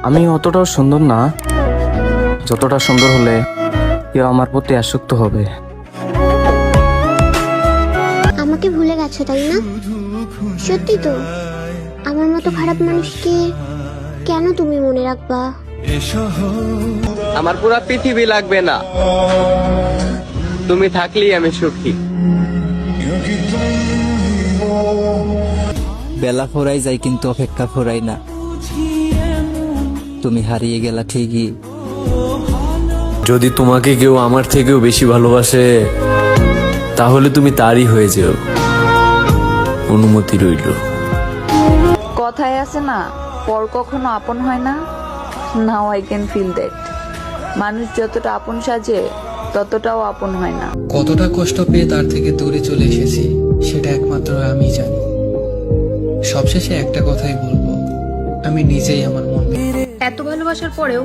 আমি অতটাও সুন্দর না, যতটা সুন্দর হলে কেউ আমার প্রতি আসক্ত হবে। আমাকে ভুলে গেছো তাই না? সত্যি তো? আমার মতো খারাপ মানুষকে কেন তুমি মনে রাখবা? আমার পুরো পৃথিবী লাগবে না, তুমি থাকলেই আমি সুখী। বেলা ফোরাই যায় কিন্তু অপেক্ষা ফোরাই না। তুমি হারিয়ে গেলা ঠিকই, যদি তোমাকে কেউ আমার থেকেও বেশি ভালোবাসে তাহলে তুমি তারই হয়ে যেও, অনুমতি রইল। কথায় আছে না, পর কখনো আপন হয় না। Now I can feel that. মানুষ যতটা আপন সাজে ততটাও আপন হয় না। কতটা কষ্ট পেয়ে তার থেকে দূরে চলে এসেছি সেটা একমাত্র আমি জানি। সবশেষে একটা কথাই বলবো, আমি নিজেই আমার মন। এত ভালোবাসার পরেও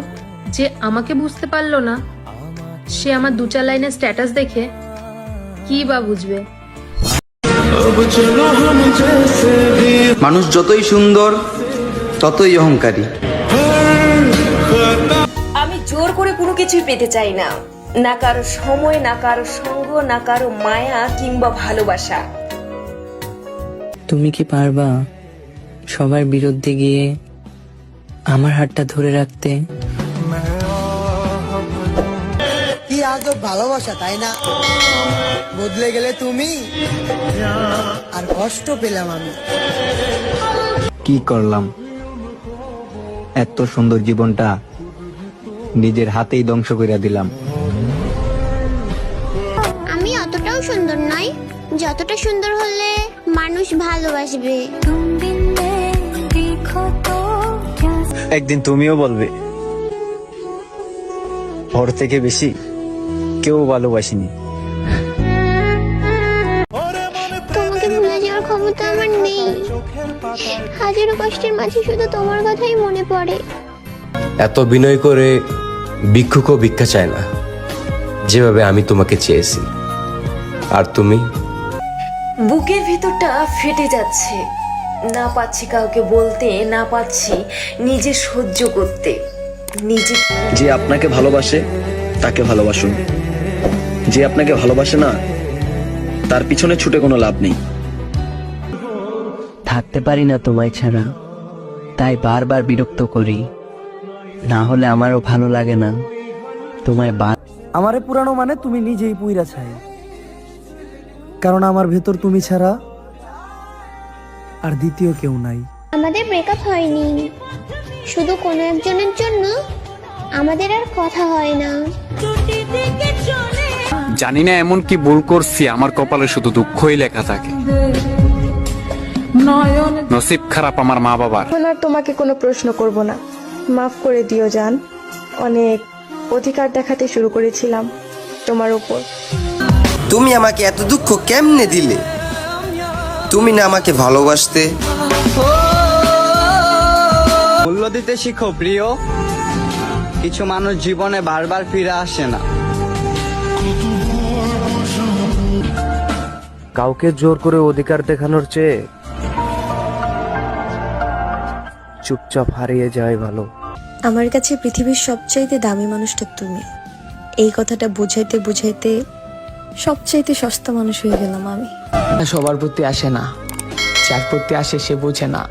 যে আমাকে বুঝতে পারলো না, সে আমার 2-4 লাইনের স্ট্যাটাস দেখে কি বা বুঝবে? মানুষ যতই সুন্দর ততই অহংকারী। আমি জোর করে কোনো কিছুই পেতে চাই না, না কারো সময়, না কারো সঙ্গ, না কারো মায়া কিংবা ভালোবাসা। তুমি কি পারবা সবার বিরুদ্ধে গিয়ে আমার হাতটা ধরে রাখতে? কি আজব ভালোবাসা, তাই না? বদলে গেলে তুমি, আর কষ্ট পেলাম আমি। কি করলাম? এত সুন্দর জীবনটা নিজের হাতেই ধ্বংস করে দিলাম। আমি অতটাও সুন্দর নই, যতটা সুন্দর হলে মানুষ ভালোবাসবে। একদিন তুমিও বলবে ওর থেকে বেশি কেউ ভালোবাসিনি। তোমাকে ভুলে যাওয়ার ক্ষমতা আমার নেই। হাজারো কষ্টের মাঝে শুধু তোমার কথাই মনে পড়ে। এত বিনয় করে ভিক্ষুকও ভিক্ষা চায় না, যেভাবে আমি তোমাকে চেয়েছি। আর তুমি? বুকের ভিতরটা ফেটে যাচ্ছে, না পাচ্ছি কাউকে বলতে, না পাচ্ছি নিজে সহ্য করতে। নিজে যে আপনাকে ভালোবাসে তাকে ভালোবাসুন, যে আপনাকে ভালোবাসে না তার পিছনে ছুটে কোনো লাভ নেই। থাকতে পারি না তোমায় ছাড়া, তাই বারবার বিরক্ত করি। না হলে আমারও ভালো লাগে না তোমায়। আমারে পুরানো মানে তুমি নিজেই পুইরা ছাই, কারণ আমার ভেতর তুমি ছাড়া আর দ্বিতীয় কেউ নাই। আমাদের ব্রেকআপ হয়নি, শুধু কোনো একজনের জন্য আমাদের আর কথা হয় না। জানি না এমন কি ভুল করছি, আমার কপালে শুধু দুঃখই লেখা থাকে। নসিব খারাপ আমার মা বাবার। এখন আর তোমাকে কোনো প্রশ্ন করব না, মাফ করে দিও জান। অনেক অধিকার দেখাতে শুরু করেছিলাম তোমার উপর। তুমি আমাকে এত দুঃখ কেমনে দিলে? তুমি না আমাকে ভালোবাসতে? মূল্য দিতে শিখো প্রিয়, কিছু মানুষ জীবনে বারবার ফিরে আসে না। কাউকে জোর করে অধিকার দেখানোর চেয়ে চুপচাপ হারিয়ে যায় ভালো। আমার কাছে পৃথিবীর সবচাইতে দামি মানুষটা তুমি। এই কথাটা বুঝাইতে বুঝাইতে সবচাইতে সস্তা মানুষ হয়ে গেলাম আমি। সবার প্রতি আসে না, যার প্রতি আসে সে বোঝে না।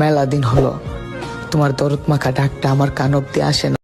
মেলা দিন হলো তোমার দরদ মাখা ডাকটা আমার কান অব্দি আসে না।